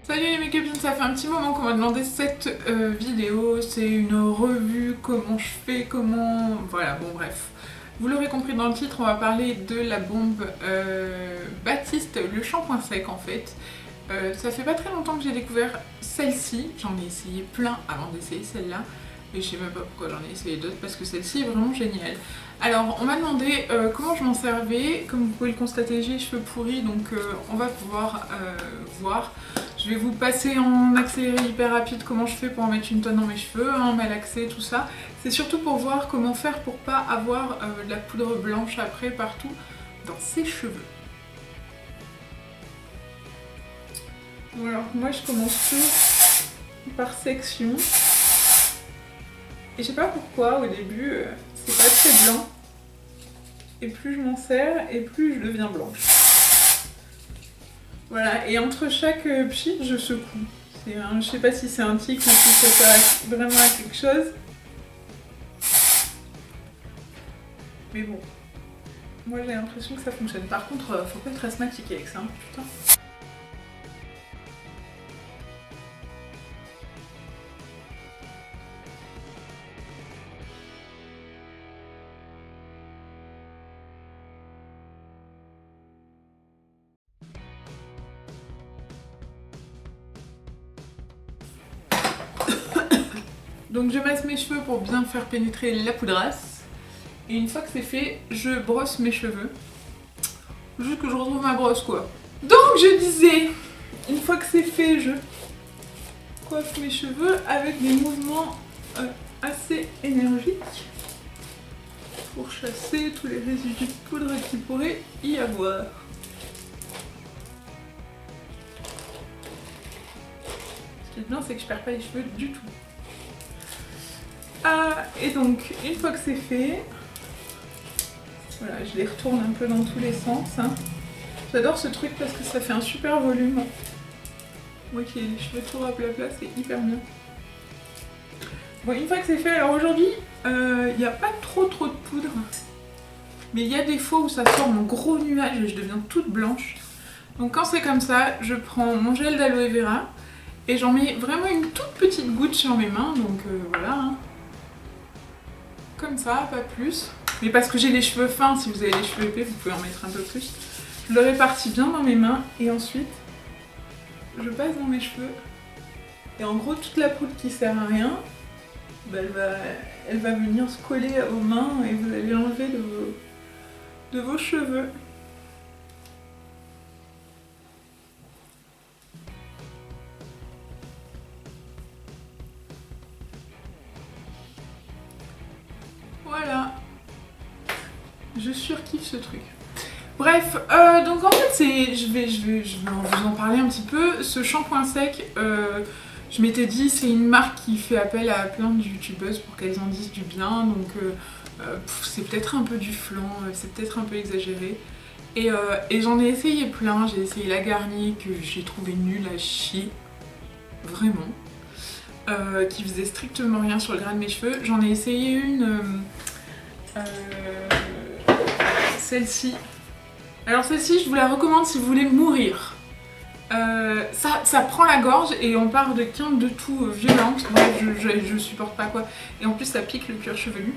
Salut les make-upines, ça fait un petit moment qu'on m'a demandé cette vidéo, c'est une revue, comment je fais, comment... Voilà, bon bref. Vous l'aurez compris dans le titre, on va parler de la bombe Baptiste, le shampoing sec en fait. Ça fait pas très longtemps que j'ai découvert celle-ci, j'en ai essayé plein avant d'essayer celle-là. Et je sais même pas pourquoi j'en ai essayé d'autres parce que celle-ci est vraiment géniale. Alors on m'a demandé comment je m'en servais, comme vous pouvez le constater j'ai les cheveux pourris donc on va pouvoir voir. Je vais vous passer en accéléré hyper rapide comment je fais pour en mettre une tonne dans mes cheveux, malaxer, tout ça. C'est surtout pour voir comment faire pour pas avoir de la poudre blanche après partout dans ses cheveux. Bon, alors moi je commence tout par section. Et je sais pas pourquoi, au début, c'est pas très blanc. Et plus je m'en sers, et plus je deviens blanche. Voilà, et entre chaque pchit, je secoue. Je sais pas si c'est un tic ou si ça sert vraiment à quelque chose. Mais bon, moi j'ai l'impression que ça fonctionne. Par contre, faut pas être asthmatique avec ça, hein, putain. Donc je masse mes cheveux pour bien faire pénétrer la poudrasse. Et une fois que c'est fait, je brosse mes cheveux. Juste que je retrouve ma brosse quoi. Donc je disais, une fois que c'est fait, je coiffe mes cheveux avec des mouvements assez énergiques pour chasser tous les résidus de poudre qu'il pourrait y avoir. Ce qui est bien, c'est que je perds pas les cheveux du tout. Et donc, une fois que c'est fait, voilà, je les retourne un peu dans tous les sens. Hein. J'adore ce truc parce que ça fait un super volume. Moi qui ai les cheveux tout à plat, c'est hyper bien. Bon, une fois que c'est fait, alors aujourd'hui, il n'y a pas trop de poudre. Mais il y a des fois où ça sort en gros nuage et je deviens toute blanche. Donc quand c'est comme ça, je prends mon gel d'aloe vera et j'en mets vraiment une toute petite goutte sur mes mains. Donc voilà. Hein. Comme ça, pas plus. Mais parce que j'ai les cheveux fins, si vous avez les cheveux épais, vous pouvez en mettre un peu plus. Je le répartis bien dans mes mains et ensuite, je passe dans mes cheveux. Et en gros, toute la poudre qui sert à rien, bah, elle va venir se coller aux mains et vous allez l'enlever de vos cheveux. Voilà. Je surkiffe ce truc. Bref, donc en fait, je vais vous en parler un petit peu. Ce shampoing sec, je m'étais dit, c'est une marque qui fait appel à plein de youtubeuses pour qu'elles en disent du bien. Donc c'est peut-être un peu du flan, c'est peut-être un peu exagéré. Et j'en ai essayé plein. J'ai essayé la Garnier que j'ai trouvé nulle à chier. Vraiment. Qui faisait strictement rien sur le grain de mes cheveux. J'en ai essayé une... celle-ci. Alors celle-ci, je vous la recommande si vous voulez mourir. Ça prend la gorge et on part de quinte de tout violente. Bref, je supporte pas quoi. Et en plus, ça pique le cuir chevelu.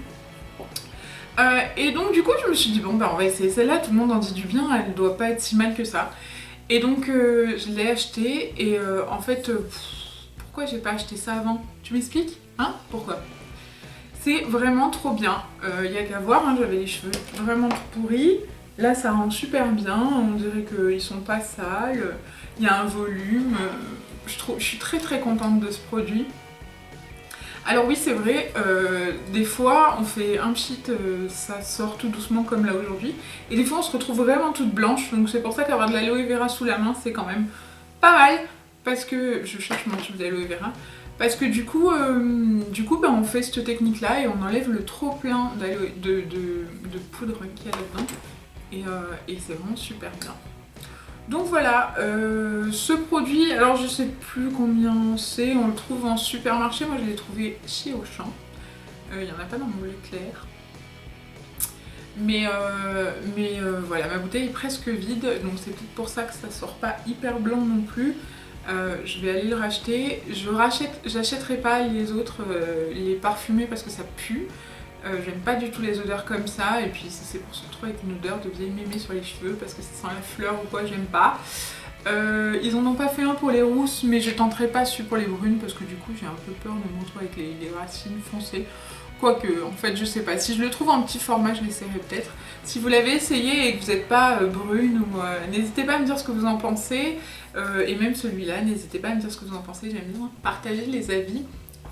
Et donc du coup, je me suis dit, bon bah on va essayer celle-là. Tout le monde en dit du bien, elle doit pas être si mal que ça. Et donc, je l'ai achetée et en fait... pourquoi j'ai pas acheté ça avant? Tu m'expliques? Hein? Pourquoi? C'est vraiment trop bien. Y a qu'à voir, hein, j'avais les cheveux vraiment tout pourris. Là, ça rend super bien. On dirait qu'ils sont pas sales. Il y a un volume. Je suis très très contente de ce produit. Alors oui, c'est vrai, des fois, on fait un pchit, ça sort tout doucement comme là aujourd'hui. Et des fois, on se retrouve vraiment toute blanche. Donc c'est pour ça qu'avoir de l'aloe vera sous la main, c'est quand même pas mal. Parce que je cherche mon tube d'aloe vera. Parce que du coup bah, on fait cette technique là et on enlève le trop plein de poudre qu'il y a là-dedans. Et c'est vraiment super bien. Donc voilà, ce produit, alors je sais plus combien c'est, on le trouve en supermarché, moi je l'ai trouvé chez Auchan. Il n'y en a pas dans mon Leclerc. Mais voilà, ma bouteille est presque vide, donc c'est peut-être pour ça que ça sort pas hyper blanc non plus. Je vais aller le racheter. J'achèterai pas les autres, les parfumés parce que ça pue. J'aime pas du tout les odeurs comme ça, et puis si c'est pour se retrouver avec une odeur de vieille mémé sur les cheveux parce que ça sent la fleur ou quoi, j'aime pas. Ils en ont pas fait un pour les rousses, mais je tenterai pas celui pour les brunes parce que du coup j'ai un peu peur de me retrouver avec les racines foncées. Quoique, en fait, je sais pas. Si je le trouve en petit format, je l'essaierai peut-être. Si vous l'avez essayé et que vous n'êtes pas brune, ou n'hésitez pas à me dire ce que vous en pensez. Et même celui-là, n'hésitez pas à me dire ce que vous en pensez. J'aime bien partager les avis.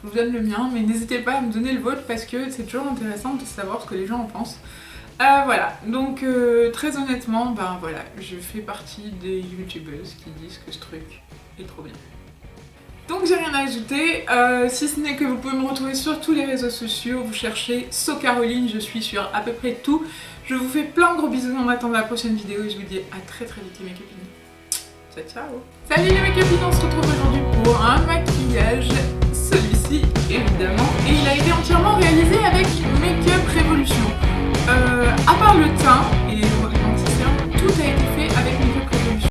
Je vous donne le mien, mais n'hésitez pas à me donner le vôtre parce que c'est toujours intéressant de savoir ce que les gens en pensent. Voilà, donc très honnêtement, ben voilà, je fais partie des youtubeuses qui disent que ce truc est trop bien. Donc j'ai rien à ajouter, si ce n'est que vous pouvez me retrouver sur tous les réseaux sociaux, vous cherchez SoCaroline, je suis sur à peu près tout. Je vous fais plein de gros bisous en attendant la prochaine vidéo et je vous dis à très vite les make-upines. Ciao ciao. Salut les make-upines, on se retrouve aujourd'hui pour un maquillage, celui-ci évidemment, et il a été entièrement réalisé avec Make Up Revolution. À part le teint,